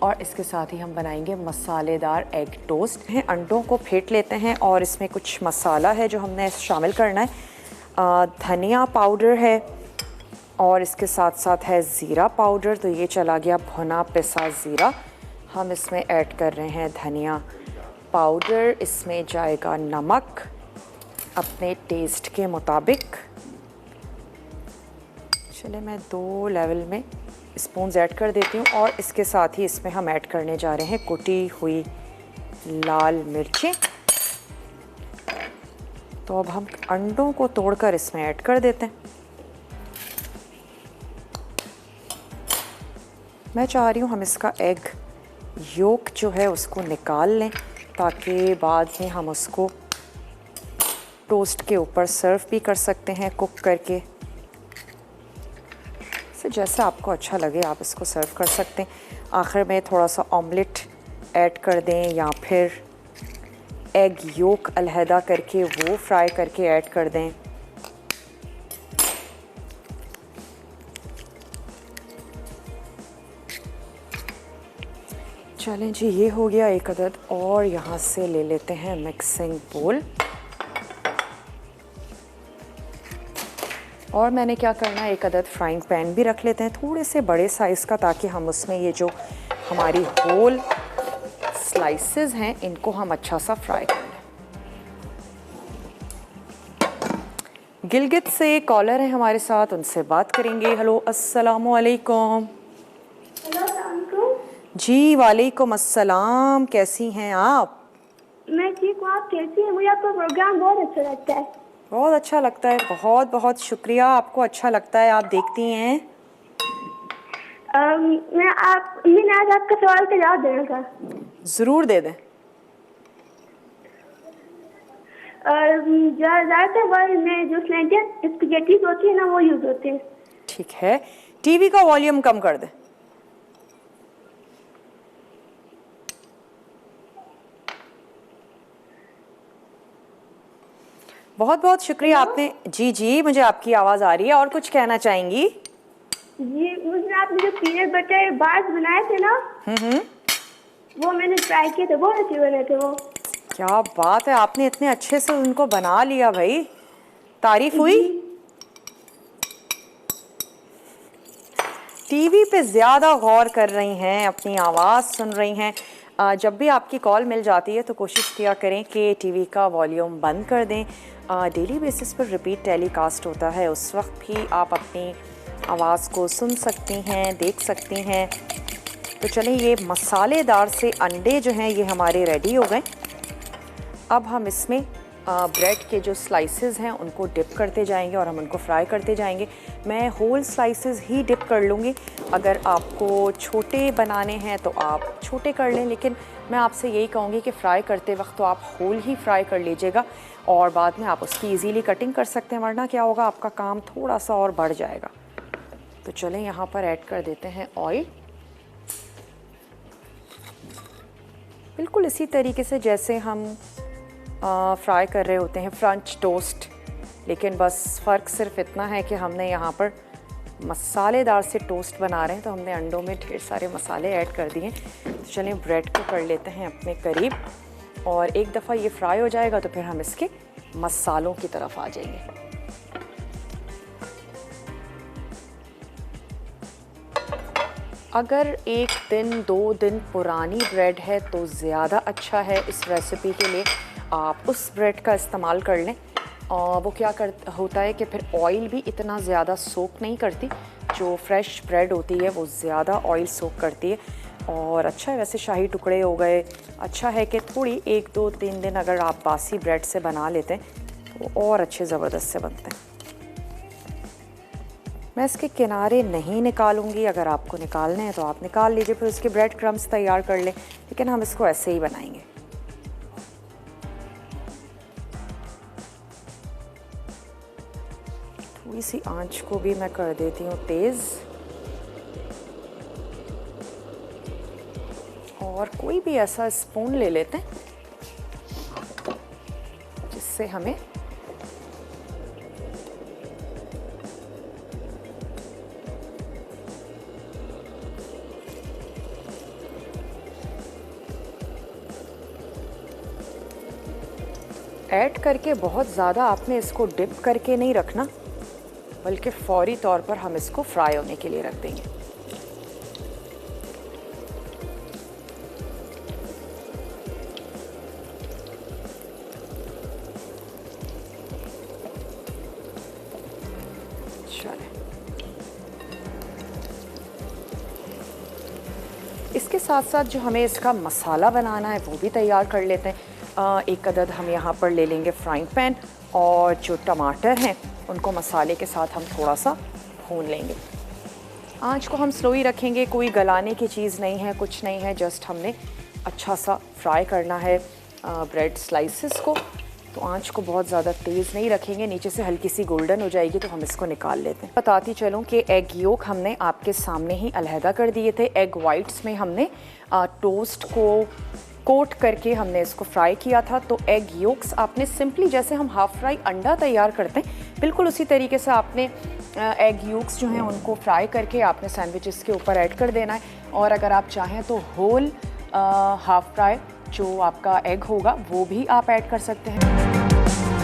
और इसके साथ ही हम बनाएंगे मसालेदार एग टोस्ट। अंडों को फेंट लेते हैं और इसमें कुछ मसाला है जो हमने शामिल करना है। धनिया पाउडर है और इसके साथ साथ है ज़ीरा पाउडर। तो ये चला गया भुना पिसा ज़ीरा। हम इसमें ऐड कर रहे हैं धनिया पाउडर। इसमें जाएगा नमक अपने टेस्ट के मुताबिक। चले मैं 2 लेवल में स्पून्स ऐड कर देती हूँ और इसके साथ ही इसमें हम ऐड करने जा रहे हैं कुटी हुई लाल मिर्चें। तो अब हम अंडों को तोड़कर इसमें ऐड कर देते हैं। मैं चाह रही हूँ हम इसका एग योक जो है उसको निकाल लें ताकि बाद में हम उसको टोस्ट के ऊपर सर्व भी कर सकते हैं कुक करके। तो जैसा आपको अच्छा लगे आप इसको सर्व कर सकते हैं। आखिर में थोड़ा सा ऑमलेट ऐड कर दें या फिर एग योक अलहदा करके वो फ्राई करके ऐड कर दें। चलें जी, ये हो गया एक अदद। और यहाँ से ले लेते हैं मिक्सिंग बोल। और मैंने क्या करना है, एक अदद फ्राइंग पैन भी रख लेते हैं थोड़े से बड़े साइज़ का, ताकि हम उसमें ये जो हमारी होल स्लाइसेस हैं इनको हम अच्छा सा फ्राई कर लें। गिलगित से कॉलर हैं हमारे साथ, उनसे बात करेंगे। हेलो, अस्सलामु अलैकुम। जी वालेकुम अस्सलाम, कैसी हैं आप? मैं ठीक हूँ, आप कैसी हैं? मुझे आपका प्रोग्राम बहुत अच्छा लगता है। बहुत अच्छा लगता है, बहुत बहुत शुक्रिया। आपको अच्छा लगता है, आप देखती हैं। मैंने आज आपका सवाल का जवाब देना था। ज़रूर दे दें। ज़्यादातर वर्ल्ड में जो स्पैगेटीज होती है ना वो यूज़ होते हैं। ठीक है, टीवी का वॉल्यूम कम कर दें। बहुत बहुत शुक्रिया आपने। जी जी, मुझे आपकी आवाज़ आ रही है। और कुछ कहना चाहेंगी? जी, मुझे आपने जो पीनट बटर बार्स बनाए थे ना, वो मैंने ट्राई किए थे, बहुत अच्छे बने थे वो। क्या बात है, आपने इतने अच्छे से उनको बना लिया भाई, तारीफ हुई। टीवी पे ज़्यादा गौर कर रही हैं, अपनी आवाज़ सुन रही हैं। जब भी आपकी कॉल मिल जाती है तो कोशिश किया करें कि टीवी का वॉल्यूम बंद कर दें। डेली बेसिस पर रिपीट टेलीकास्ट होता है, उस वक्त भी आप अपनी आवाज़ को सुन सकती हैं, देख सकती हैं। तो चलें, ये मसालेदार से अंडे जो हैं ये हमारे रेडी हो गए। अब हम इसमें ब्रेड के जो स्लाइसेस हैं उनको डिप करते जाएंगे और हम उनको फ्राई करते जाएंगे। मैं होल स्लाइसेस ही डिप कर लूँगी। अगर आपको छोटे बनाने हैं तो आप छोटे कर लें, लेकिन मैं आपसे यही कहूँगी कि फ़्राई करते वक्त तो आप होल ही फ्राई कर लीजिएगा और बाद में आप उसकी इजीली कटिंग कर सकते हैं, वरना क्या होगा, आपका काम थोड़ा सा और बढ़ जाएगा। तो चलें, यहाँ पर ऐड कर देते हैं ऑयल। बिल्कुल इसी तरीके से जैसे हम फ्राई कर रहे होते हैं फ्रेंच टोस्ट, लेकिन बस फ़र्क सिर्फ इतना है कि हमने यहाँ पर मसालेदार से टोस्ट बना रहे हैं, तो हमने अंडों में ढेर सारे मसाले ऐड कर दिए। तो चलिए ब्रेड को कर लेते हैं अपने करीब, और एक दफ़ा ये फ्राई हो जाएगा तो फिर हम इसके मसालों की तरफ आ जाएंगे। अगर 1 दिन 2 दिन पुरानी ब्रेड है तो ज़्यादा अच्छा है इस रेसिपी के लिए, आप उस ब्रेड का इस्तेमाल कर लें। वो क्या होता है कि फिर ऑयल भी इतना ज़्यादा सोक नहीं करती। जो फ्रेश ब्रेड होती है वो ज़्यादा ऑयल सोक करती है। और अच्छा है, वैसे शाही टुकड़े हो गए। अच्छा है कि थोड़ी 1 2 3 दिन अगर आप बासी ब्रेड से बना लेते हैं तो और अच्छे ज़बरदस्त से बनते हैं। मैं इसके किनारे नहीं निकालूंगी, अगर आपको निकालने हैं तो आप निकाल लीजिए, फिर उसके ब्रेड क्रम्स तैयार कर लें, लेकिन हम इसको ऐसे ही बनाएंगे। थोड़ी सी आंच को भी मैं कर देती हूँ तेज़, और कोई भी ऐसा स्पून ले लेते हैं जिससे हमें ऐड करके बहुत ज़्यादा आपने इसको डिप करके नहीं रखना, बल्कि फौरी तौर पर हम इसको फ्राई होने के लिए रख देंगे। चलें, इसके साथ साथ जो हमें इसका मसाला बनाना है वो भी तैयार कर लेते हैं। एक अदद हम यहाँ पर ले लेंगे फ्राइंग पैन, और जो टमाटर हैं उनको मसाले के साथ हम थोड़ा सा भून लेंगे। आंच को हम स्लो ही रखेंगे, कोई गलाने की चीज़ नहीं है, कुछ नहीं है, जस्ट हमने अच्छा सा फ्राई करना है ब्रेड स्लाइसेस को। तो आंच को बहुत ज़्यादा तेज़ नहीं रखेंगे, नीचे से हल्की सी गोल्डन हो जाएगी तो हम इसको निकाल लेते हैं। बताती चलूँ कि एग योक हमने आपके सामने ही अलहदा कर दिए थे। एग वाइट्स में हमने टोस्ट को कोट करके हमने इसको फ्राई किया था। तो एग योक्स आपने सिंपली जैसे हम हाफ फ्राई अंडा तैयार करते हैं, बिल्कुल उसी तरीके से आपने एग योक्स जो हैं उनको फ्राई करके आपने सैंडविचेस के ऊपर ऐड कर देना है। और अगर आप चाहें तो होल हाफ फ्राई जो आपका एग होगा वो भी आप ऐड कर सकते हैं।